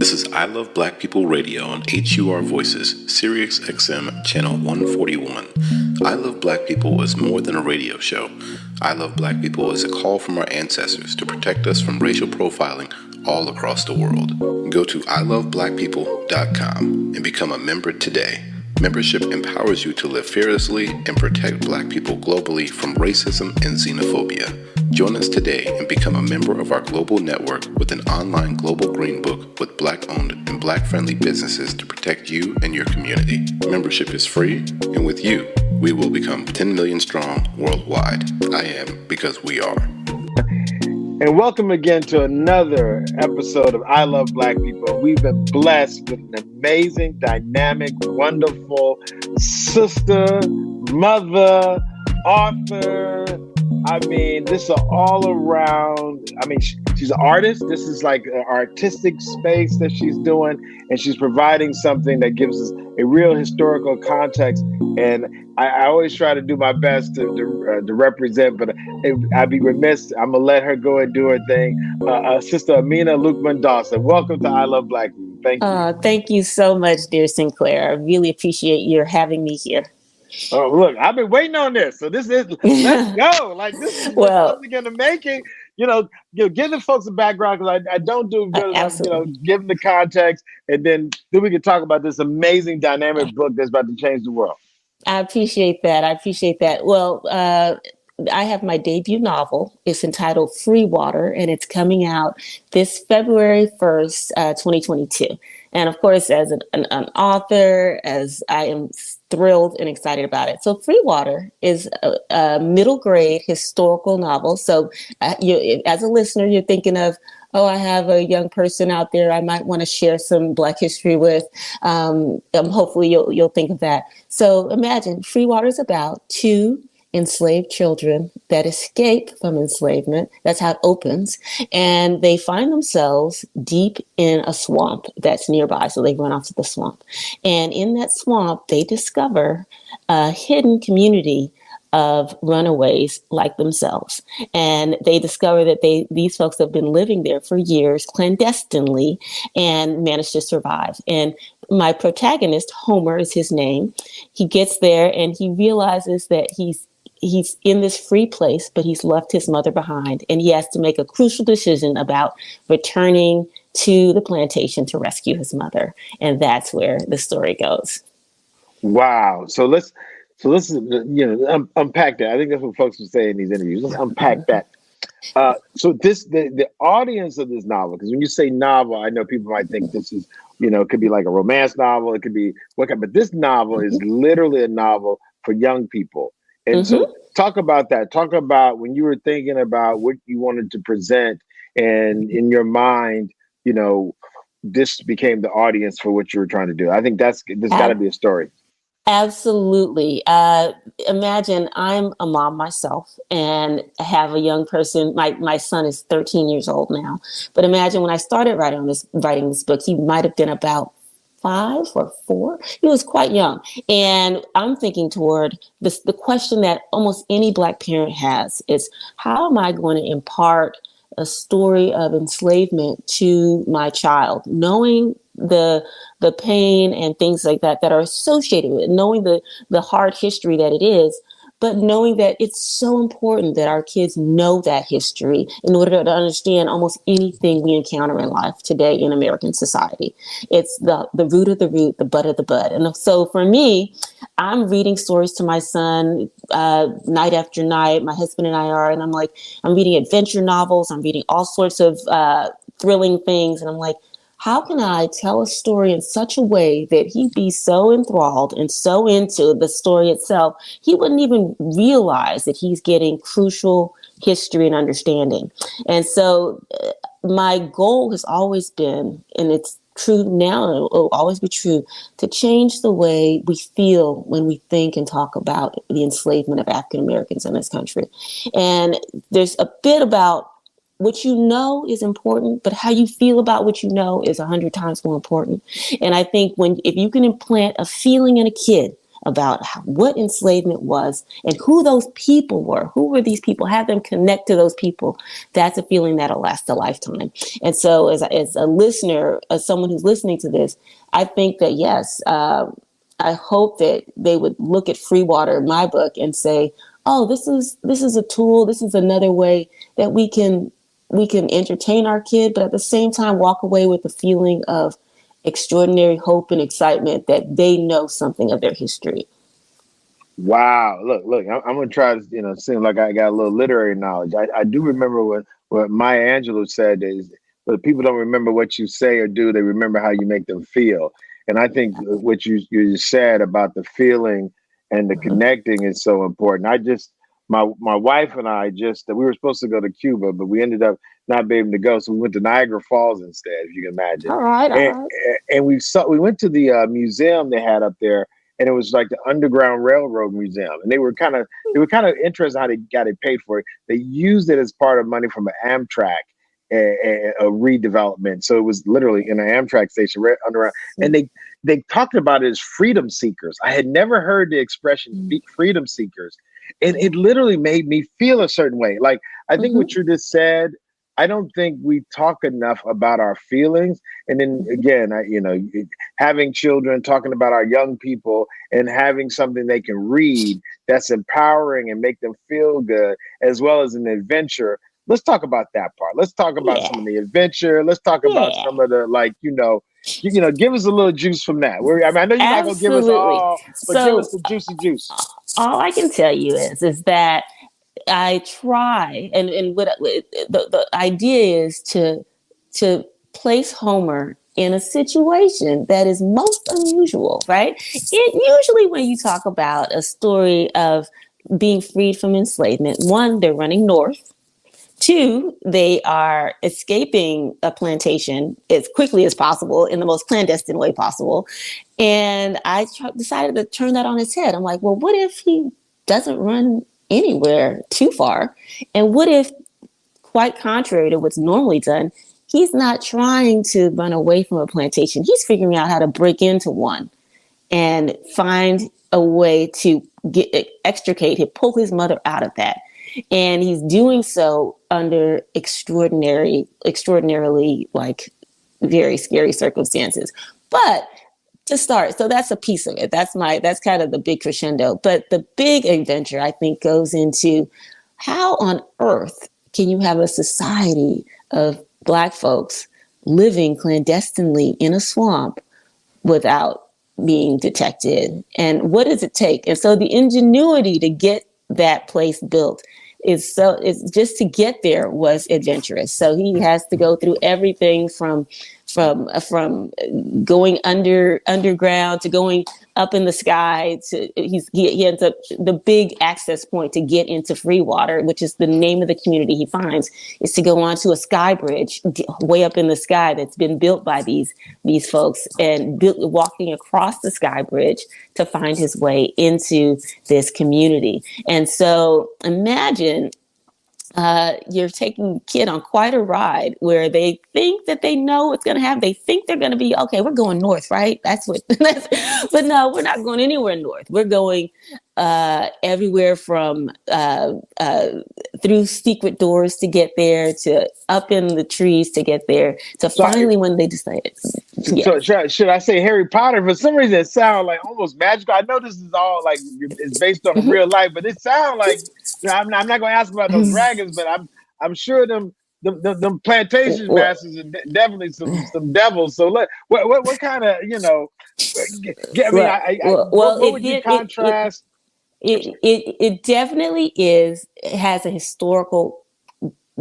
This is I Love Black People Radio on H.U.R. Voices, Sirius XM Channel 141. I Love Black People is more than a radio show. I Love Black People is a call from our ancestors to protect us from racial profiling all across the world. Go to iloveblackpeople.com and become a member today. Membership empowers you to live fearlessly and protect Black people globally from racism and xenophobia. Join us today and become a member of our global network with an online global green book with Black-owned and Black-friendly businesses to protect you and your community. Membership is free, and with you, we will become 10 million strong worldwide. I am because we are. And welcome again to another episode of I Love Black People. We've been blessed with an amazing, dynamic, wonderful sister, mother, author. I mean, this is all around. I mean, she's an artist. This is like an artistic space that she's doing, and she's providing something that gives us a real historical context. And I always try to do my best to represent, but I'd be remiss. I'm gonna let her go and do her thing. Sister Amina Lukman Dawson, welcome to I Love Black People. Thank you. Thank you so much, dear Sinclair. I really appreciate your having me here. Oh, look, I've been waiting on this. So this is, let's go. Like, this is something in the making. You know, give the folks a background, because I don't do good enough, give them the context, and then we can talk about this amazing dynamic book that's about to change the world. I appreciate that. Well, I have my debut novel. It's entitled Free Water, and it's coming out this February 1st, 2022. And of course, as an author, as I am thrilled and excited about it. So Free Water is a middle grade historical novel. So as a listener, you're thinking of, I have a young person out there I might want to share some Black history with. Hopefully you'll think of that. So imagine Free Water is about two enslaved children that escape from enslavement. That's how it opens. And they find themselves deep in a swamp that's nearby. So they run off to the swamp. And in that swamp, they discover a hidden community of runaways like themselves. And they discover that these folks have been living there for years clandestinely and managed to survive. And my protagonist, Homer is his name. He gets there and he realizes that he's in this free place, but he's left his mother behind, and he has to make a crucial decision about returning to the plantation to rescue his mother. And that's where the story goes. Wow. So let's unpack that. I think that's what folks will say in these interviews. Let's unpack that. So the audience of this novel, because when you say novel, I know people might think this is, it could be like a romance novel. It could be but this novel is literally a novel for young people. And so talk about that. Talk about when you were thinking about what you wanted to present, and in your mind, this became the audience for what you were trying to do. I think there's got to be a story. Absolutely. Imagine I'm a mom myself and have a young person. My son is 13 years old now. But imagine when I started writing this book, he might have been about 5 or 4. He was quite young. And I'm thinking toward the question that almost any Black parent has is, how am I going to impart a story of enslavement to my child, knowing the pain and things like that are associated with it, knowing the hard history that it is, but knowing that it's so important that our kids know that history in order to understand almost anything we encounter in life today in American society. It's the root of the root, the bud of the bud. And so for me, I'm reading stories to my son night after night. My husband and I are, and I'm reading adventure novels. I'm reading all sorts of thrilling things. And I'm like, how can I tell a story in such a way that he'd be so enthralled and so into the story itself, he wouldn't even realize that he's getting crucial history and understanding. And so my goal has always been, and it's true now, and it will always be true, to change the way we feel when we think and talk about the enslavement of African Americans in this country. And there's a bit about what you know is important, but how you feel about what you know is 100 times more important. And I think if you can implant a feeling in a kid about what enslavement was and who those people were. Who were these people? Have them connect to those people. That's a feeling that'll last a lifetime. And so as a listener, as someone who's listening to this, I think that, yes, I hope that they would look at Free Water, my book, and say, oh, this is a tool. This is another way that we can entertain our kid, but at the same time walk away with a feeling of extraordinary hope and excitement that they know something of their history. Wow. Look, I'm going to try to, seem like I got a little literary knowledge. I do remember what Maya Angelou said is, but people don't remember what you say or do. They remember how you make them feel. And I think what you said about the feeling and the connecting is so important. My wife and I we were supposed to go to Cuba, but we ended up not being able to go. So we went to Niagara Falls instead, if you can imagine. All right. And we went to the museum they had up there, and it was like the Underground Railroad Museum. And they were kind of interested how they got it paid for. They used it as part of money from an Amtrak a redevelopment. So it was literally in an Amtrak station right underground. And they talked about it as freedom seekers. I had never heard the expression freedom seekers. And it literally made me feel a certain way. Like, I think what you just said, I don't think we talk enough about our feelings. And then again, having children, talking about our young people and having something they can read that's empowering and make them feel good, as well as an adventure. Let's talk about that part. Let's talk about some of the adventure. Let's talk about some of the, give us a little juice from that. I know you're not going to give us all, but give us the juicy juice. All I can tell you is that I try, and what the idea is to place Homer in a situation that is most unusual, right? Usually when you talk about a story of being freed from enslavement, one, they're running north. Two, they are escaping a plantation as quickly as possible in the most clandestine way possible. And I decided to turn that on its head. I'm like, well, what if he doesn't run anywhere too far? And what if, quite contrary to what's normally done, he's not trying to run away from a plantation? He's figuring out how to break into one and find a way to pull his mother out of that. And he's doing so under extraordinarily, like, very scary circumstances. But to start, so that's a piece of it. That's kind of the big crescendo. But the big adventure, I think, goes into how on earth can you have a society of Black folks living clandestinely in a swamp without being detected? And what does it take? And so the ingenuity to get that place built it's just to get there was adventurous. So he has to go through everything from going underground to going up in the sky to he ends up the big access point to get into Free Water, which is the name of the community he finds, is to go onto a sky bridge way up in the sky that's been built by these folks, and walking across the sky bridge to find his way into this community. And so imagine you're taking a kid on quite a ride where they think that they know what's going to happen. They think they're going to be, okay, we're going north, right? But no, we're not going anywhere north. We're going everywhere from through secret doors to get there, to up in the trees to get there, to finally when they decided. So should I say Harry Potter? For some reason, it sounds like almost magical. I know this is all like it's based on real life, but it sounds like I'm not going to ask about those dragons, but I'm sure them plantation masters are definitely some devils. So what kind of what would you contrast? It definitely has a historical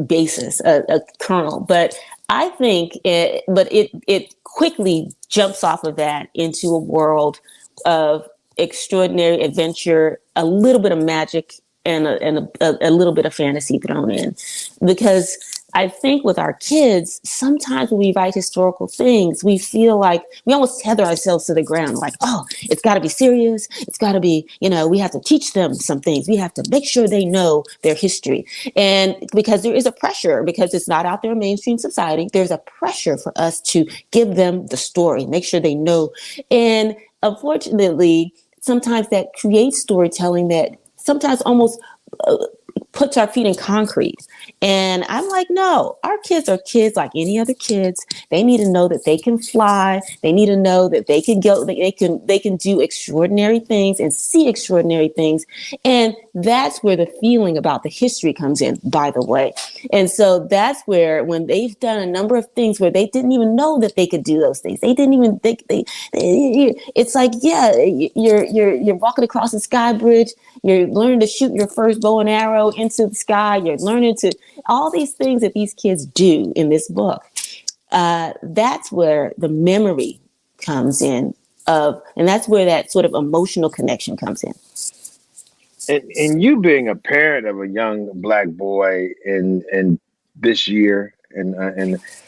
basis, a kernel, but I think it quickly jumps off of that into a world of extraordinary adventure, a little bit of magic, and a little bit of fantasy thrown in. Because I think with our kids, sometimes when we write historical things, we feel like we almost tether ourselves to the ground. Like, oh, it's got to be serious. It's got to be, we have to teach them some things. We have to make sure they know their history. And because there is a pressure, because it's not out there in mainstream society, there's a pressure for us to give them the story, make sure they know. And unfortunately, sometimes that creates storytelling that sometimes almost puts our feet in concrete. And I'm like, no, our kids are kids like any other kids. They need to know that they can fly. They need to know that they can go, they can do extraordinary things and see extraordinary things. And that's where the feeling about the history comes in, by the way. And so that's where, when they've done a number of things where they didn't even know that they could do those things, they didn't even think it's like, yeah, you're walking across the sky bridge, you're learning to shoot your first bow and arrow into the sky, you're learning to all these things that these kids do in this book. That's where the memory comes in and that's where that sort of emotional connection comes in. And you being a parent of a young Black boy in this year, and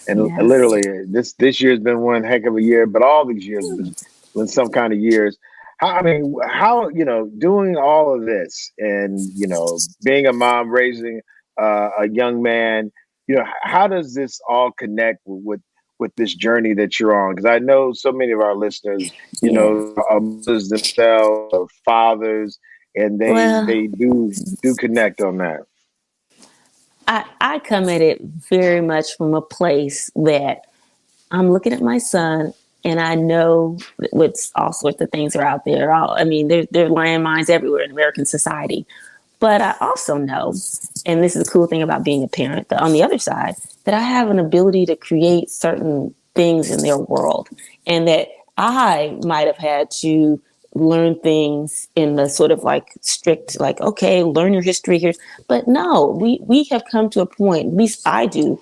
Yes. literally this year's been one heck of a year, but all these years have been some kind of years. How doing all of this, and being a mom, raising a young man, how does this all connect with this journey that you're on? Because I know so many of our listeners, Yeah. are mothers themselves, or fathers, and Well, they do connect on that. I come at it very much from a place that I'm looking at my son, and I know what all sorts of things are out there. I mean, there are landmines everywhere in American society. But I also know, and this is the cool thing about being a parent, that on the other side, that I have an ability to create certain things in their world, and that I might have had to learn things in the sort of like strict, like, okay, learn your history here. But no, we have come to a point, at least I do,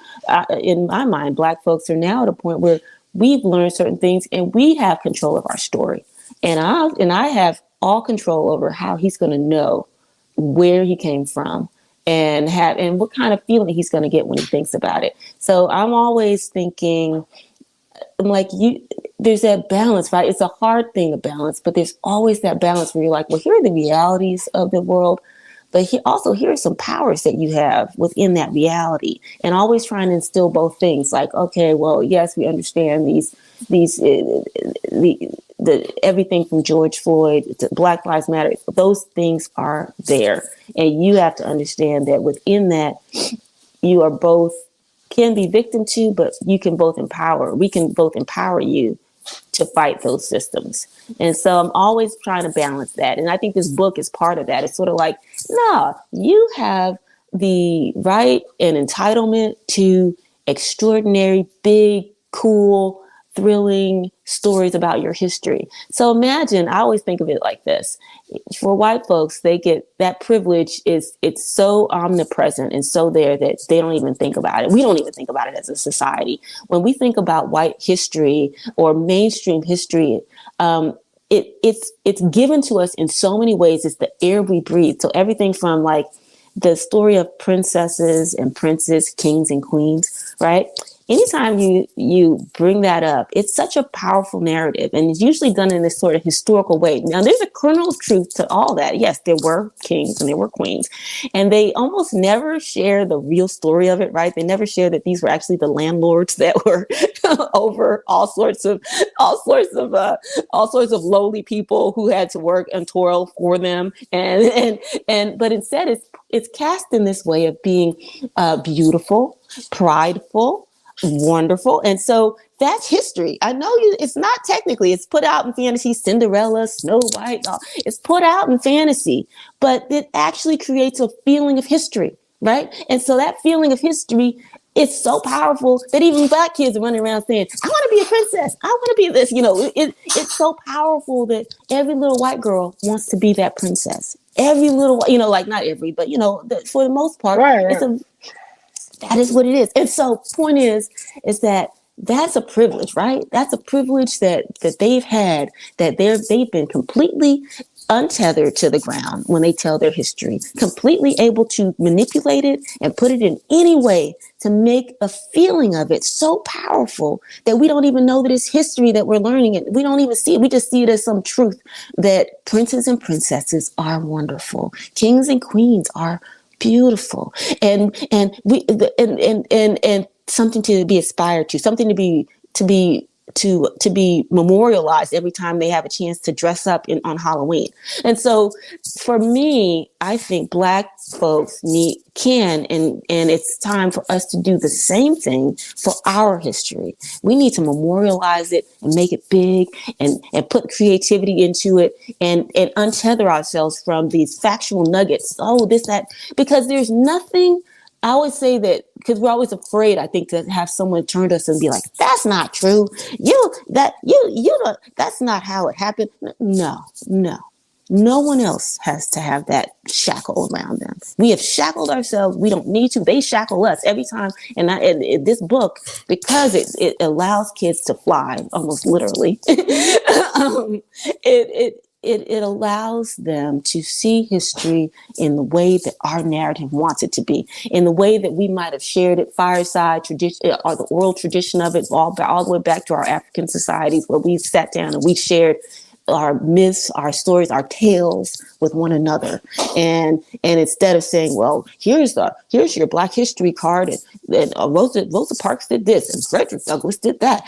in my mind, Black folks are now at a point where we've learned certain things and we have control of our story. And I have all control over how he's going to know where he came from and what kind of feeling he's going to get when he thinks about it. So I'm always thinking, I'm like, there's that balance, right? It's a hard thing to balance, but there's always that balance where you're like, well, here are the realities of the world, but here are some powers that you have within that reality, and always trying to instill both things. Like, okay, well, yes, we understand the everything from George Floyd to Black Lives Matter. Those things are there, and you have to understand that within that, you are both can be victim to, but you can both empower. We can both empower you to fight those systems. And so I'm always trying to balance that. And I think this book is part of that. It's sort of like, no, you have the right and entitlement to extraordinary, big, cool, thrilling stories about your history. So imagine, I always think of it like this. For white folks, they get that privilege it's so omnipresent and so there that they don't even think about it. We don't even think about it as a society. When we think about white history or mainstream history, it's given to us in so many ways. It's the air we breathe. So everything from like the story of princesses and princes, kings and queens, right? Anytime you bring that up, it's such a powerful narrative, and it's usually done in this sort of historical way. Now, there's a kernel of truth to all that. Yes, there were kings and there were queens, and they almost never share the real story of it, right? They never share that these were actually the landlords that were over all sorts of lowly people who had to work and toil for them, but instead it's cast in this way of being beautiful, prideful, wonderful. And so that's history. I know it's not technically, it's put out in fantasy, Cinderella, Snow White, it's put out in fantasy, but it actually creates a feeling of history, right? And so that feeling of history, it's so powerful that even Black kids are running around saying, I want to be a princess. I want to be this, it's so powerful that every little white girl wants to be that princess. Every little, like not every, but for the most part, Right. that is what it is. And so point is that that's a privilege, right? That's a privilege that they've had, that they've been completely untethered to the ground when they tell their history, completely able to manipulate it and put it in any way to make a feeling of it so powerful that we don't even know that it's history that we're learning it. We don't even see it. We just see it as some truth that princes and princesses are wonderful. Kings and queens are beautiful, and something to be aspired to, something to be to be memorialized every time they have a chance to dress up on Halloween. And so for me, I think Black folks and it's time for us to do the same thing for our history. We need to memorialize it and make it big and put creativity into it and untether ourselves from these factual nuggets. Oh, this, that, because there's nothing. I always say that because we're always afraid, I think, to have someone turn to us and be like, that's not true. That's not how it happened. No. No one else has to have that shackle around them. We have shackled ourselves. We don't need to. They shackle us every time. And this book, because it allows kids to fly, almost literally, it allows them to see history in the way that our narrative wants it to be, in the way that we might have shared it, fireside tradition, or the oral tradition of it, all the way back to our African societies where we sat down and we shared our myths, our stories, our tales with one another. And instead of saying, well, here's your Black history card, and Rosa Parks did this, and Frederick Douglass did that,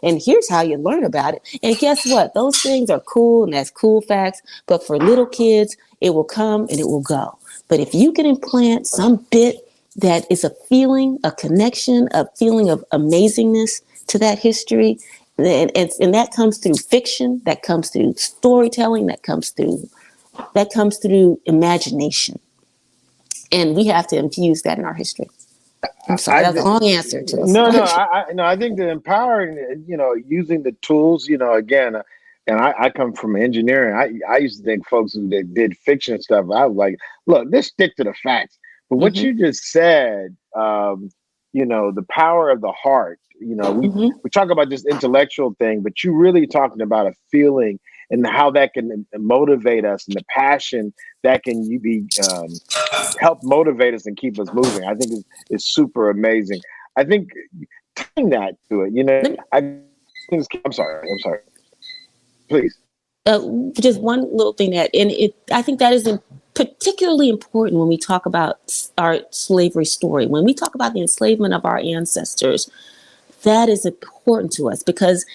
and here's how you learn about it. And guess what? Those things are cool, and that's cool facts. But for little kids, it will come and it will go. But if you can implant some bit that is a feeling, a connection, a feeling of amazingness to that history, and that comes through fiction, that comes through storytelling, that comes through imagination. And we have to infuse that in our history. I'm sorry, that's a long answer to this. No, I think the empowering, using the tools, again, and I come from engineering. I used to think folks who did fiction stuff, I was like, look, let's stick to the facts. But what you just said, the power of the heart, we talk about this intellectual thing, but you're really talking about a feeling and how that can motivate us, and the passion that can help motivate us and keep us moving. I think is super amazing. I think tying that to it, I'm sorry. Please. Just one little thing I think that is particularly important when we talk about our slavery story. When we talk about the enslavement of our ancestors, that is important to us because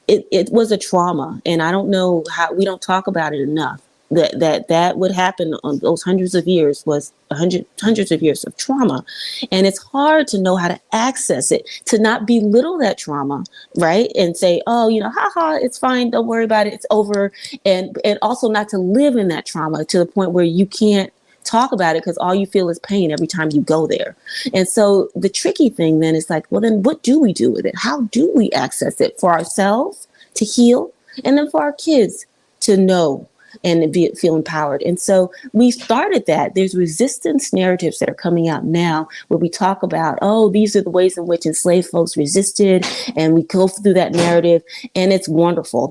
it was a trauma, and I don't know how we don't talk about it enough. That would happen on those hundreds of years was hundreds of years of trauma, and it's hard to know how to access it, to not belittle that trauma, right? And say, oh, haha, it's fine, don't worry about it, it's over, and also not to live in that trauma to the point where you can't talk about it because all you feel is pain every time you go there. And so the tricky thing then is like, well, then what do we do with it? How do we access it for ourselves to heal, and then for our kids to know and feel empowered? And so we started that. There's resistance narratives that are coming out now where we talk about, oh, these are the ways in which enslaved folks resisted, and we go through that narrative, and it's wonderful.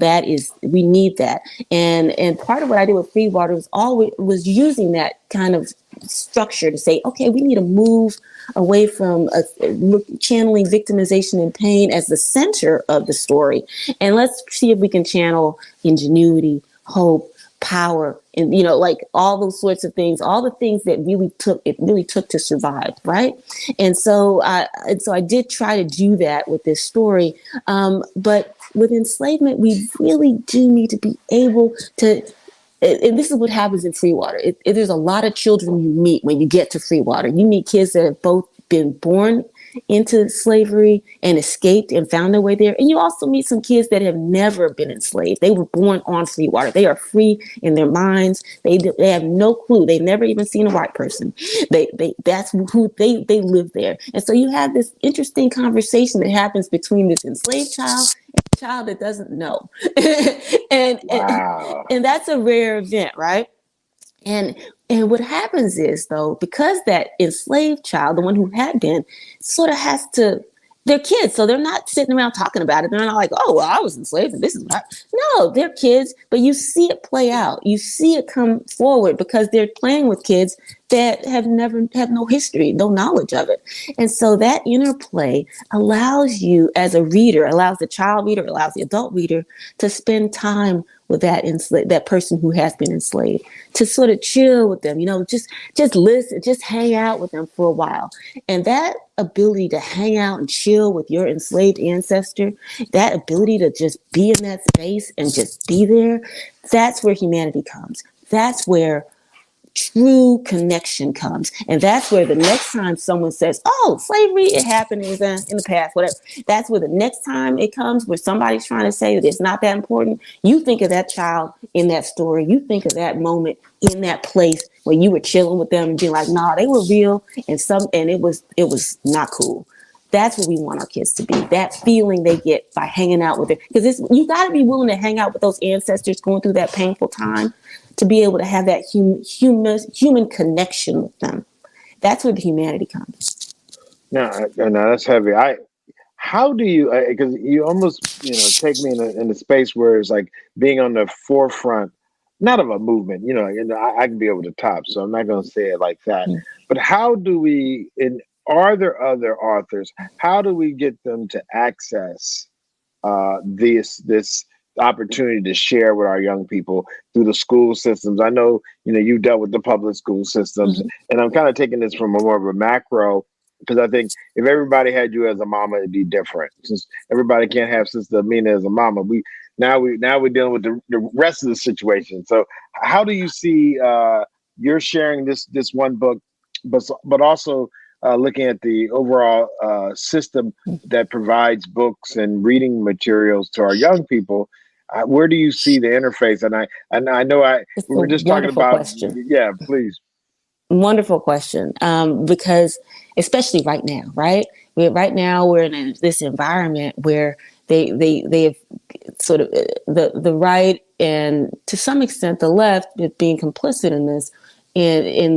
We need that. And part of what I did with Free Water was using that kind of structure to say, okay, we need to move away from channeling victimization and pain as the center of the story, and let's see if we can channel ingenuity, hope, power, and like all those sorts of things, all the things that really took to survive, right? And so I did try to do that with this story, but with enslavement, we really do need to be able to. And this is what happens in Free Water. There's a lot of children you meet when you get to Free Water. You meet kids that have both been born into slavery and escaped and found their way there. And you also meet some kids that have never been enslaved. They were born on Free Water. They are free in their minds. They have no clue. They've never even seen a white person. That's who they live there. And so you have this interesting conversation that happens between this enslaved child and a child that doesn't know. and that's a rare event, right? And what happens is, though, because that enslaved child, the one who had been, sort of they're kids, so they're not sitting around talking about it. They're not like, oh, well, I was enslaved and this is what No, they're kids, but you see it play out. You see it come forward because they're playing with kids that have no history, no knowledge of it. And so that interplay allows you as a reader, allows the child reader, allows the adult reader to spend time with that person who has been enslaved, to sort of chill with them, just listen, just hang out with them for a while. And that ability to hang out and chill with your enslaved ancestor, that ability to just be in that space and just be there, that's where humanity comes. That's where true connection comes. And that's where the next time someone says, oh, slavery, it happened in the past, whatever. That's where the next time it comes where somebody's trying to say that it's not that important. You think of that child in that story. You think of that moment in that place where you were chilling with them and being like, nah, they were real. And it was not cool. That's what we want our kids to be. That feeling they get by hanging out with it. Because you got to be willing to hang out with those ancestors going through that painful time to be able to have that human connection with them. That's where the humanity comes. No, that's heavy. How do you? Because you almost take me in a space where it's like being on the forefront, not of a movement. And I can be over the top, so I'm not going to say it like that. Mm. But how do we? Are there other authors? How do we get them to access this opportunity to share with our young people through the school systems? I know you dealt with the public school systems, mm-hmm. and I'm kind of taking this from a more of a macro, because I think if everybody had you as a mama, it'd be different. Since everybody can't have Sister Amina as a mama, now we're dealing with the rest of the situation. So how do you see you're sharing this one book, but also looking at the overall system that provides books and reading materials to our young people? Where do you see the interface? And I know we were just talking about question. Yeah, please. Wonderful question. Because especially right now, right? We're in this environment where they have sort of the right and to some extent the left being complicit in this, in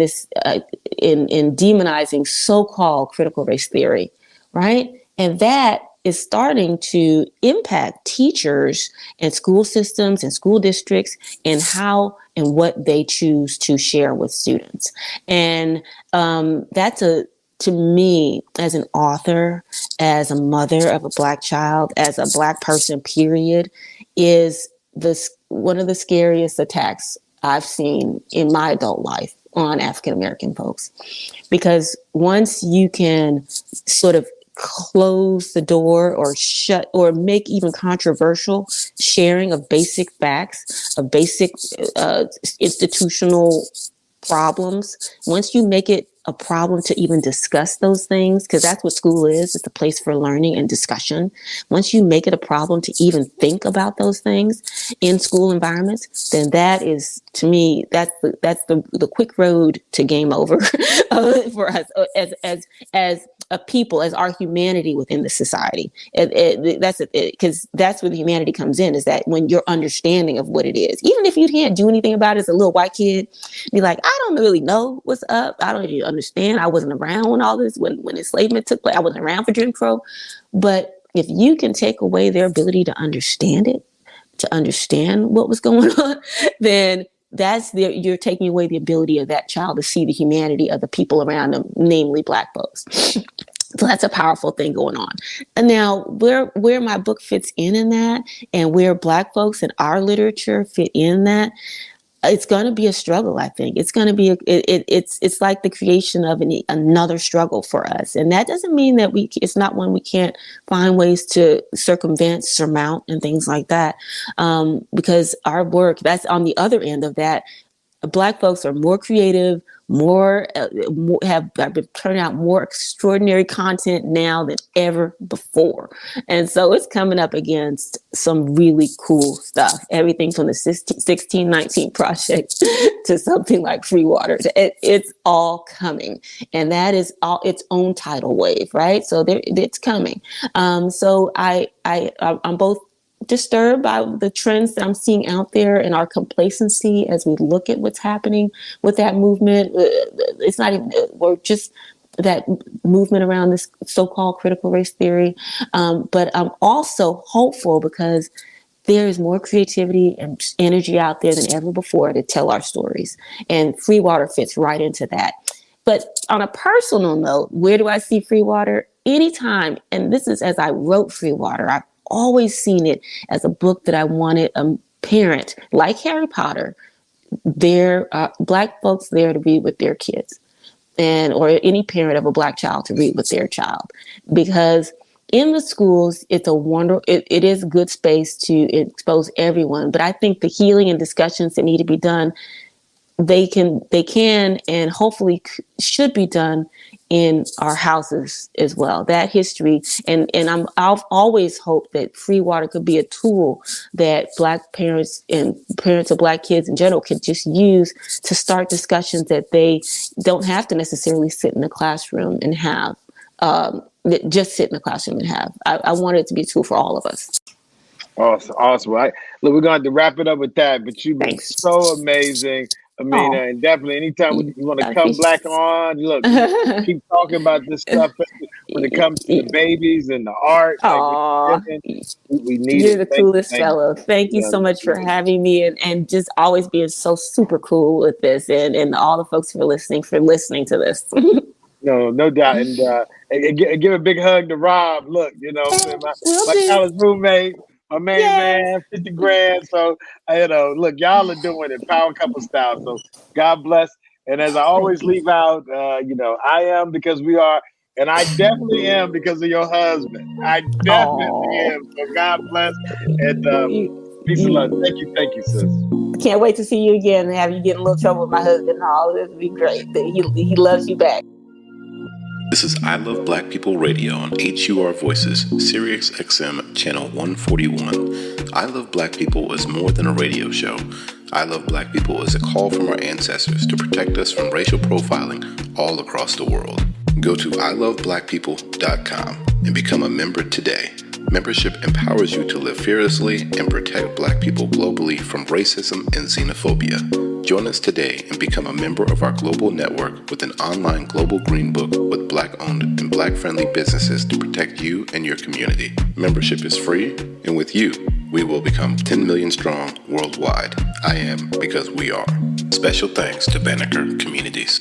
demonizing so-called critical race theory, right? And that is starting to impact teachers and school systems and school districts and how and what they choose to share with students. And that's to me, as an author, as a mother of a Black child, as a Black person, period, is one of the scariest attacks I've seen in my adult life on African American folks. Because once you can sort of close the door or shut or make even controversial sharing of basic facts, of basic institutional problems, once you make it a problem to even discuss those things, because that's what school is, it's a place for learning and discussion. Once you make it a problem to even think about those things in school environments, then that is, to me, that's the quick road to game over for us as a people, as our humanity within the society. Because that's where the humanity comes in, is that when your understanding of what it is, even if you can't do anything about it as a little white kid, be like, I don't really know what's up. I don't really understand. I wasn't around when all this, when enslavement took place. I wasn't around for Jim Crow. But if you can take away their ability to understand it, to understand what was going on, then you're taking away the ability of that child to see the humanity of the people around them, namely Black folks. So that's a powerful thing going on. And now where my book fits in that, and where Black folks and our literature fit in that, it's going to be a struggle. I think it's going to be it's like the creation of another struggle for us. And that doesn't mean that it's not one we can't find ways to circumvent, surmount, and things like that. Because our work, that's on the other end of that. Black folks are more creative, have been turning out more extraordinary content now than ever before. And so it's coming up against some really cool stuff. Everything from the 1619 Project to something like Free Water. It's all coming. And that is all its own tidal wave, right? So it's coming. So I'm both disturbed by the trends that I'm seeing out there and our complacency as we look at what's happening with that movement. It's not even, we're just that movement around this so-called critical race theory. But I'm also hopeful because there is more creativity and energy out there than ever before to tell our stories. And free water fits right into that. But on a personal note, where do I see free water? Anytime, and this is as I wrote Free Water, I've always seen it as a book that I wanted a parent, like Harry Potter, there, Black folks there to read with their kids, and or any parent of a Black child to read with their child, because in the schools it's a it is a good space to expose everyone, but I think the healing and discussions that need to be done, they can and hopefully should be done in our houses as well. That history, and I've always hoped that free water could be a tool that Black parents and parents of Black kids in general could just use to start discussions that they don't have to necessarily sit in the classroom and have. Just sit in the classroom and have. I want it to be a tool for all of us. Awesome, awesome. Right. Look, we're going to have to wrap it up with that, but you've been Thanks. so amazing, Amina, Oh, and definitely anytime you want to I come appreciate black on, look, we keep talking about this stuff when it comes to the it. babies and the art, like what you're Aw, giving. We need you're it. the Thank you, coolest thank you. fellow. Thank you Yeah, so much for yeah. having me, and just always being so super cool with this, and all the folks for listening to this. No, no doubt. And give a big hug to Rob. Look, you know what I'm saying? Will My do. college roommate, my main Yes. man, 50 grand. So, look, y'all are doing it power couple style. So, God bless. And as I Thank always you. leave out, I am because we are, and I definitely am because of your husband. I definitely Oh, am. So, God bless. And peace and love. you Thank you, sis. can't wait to see you again and have you get in a little trouble with my husband and all. This would be great. He loves you back. This is I Love Black People Radio on H.U.R. Voices, Sirius XM Channel 141. I Love Black People is more than a radio show. I Love Black People is a call from our ancestors to protect us from racial profiling all across the world. Go to iloveblackpeople.com and become a member today. Membership empowers you to live fearlessly and protect Black people globally from racism and xenophobia. Join us today and become a member of our global network with an online global green book with Black-owned and Black-friendly businesses to protect you and your community. Membership is free, and with you, we will become 10 million strong worldwide. I am because we are. Special thanks to Banneker Communities.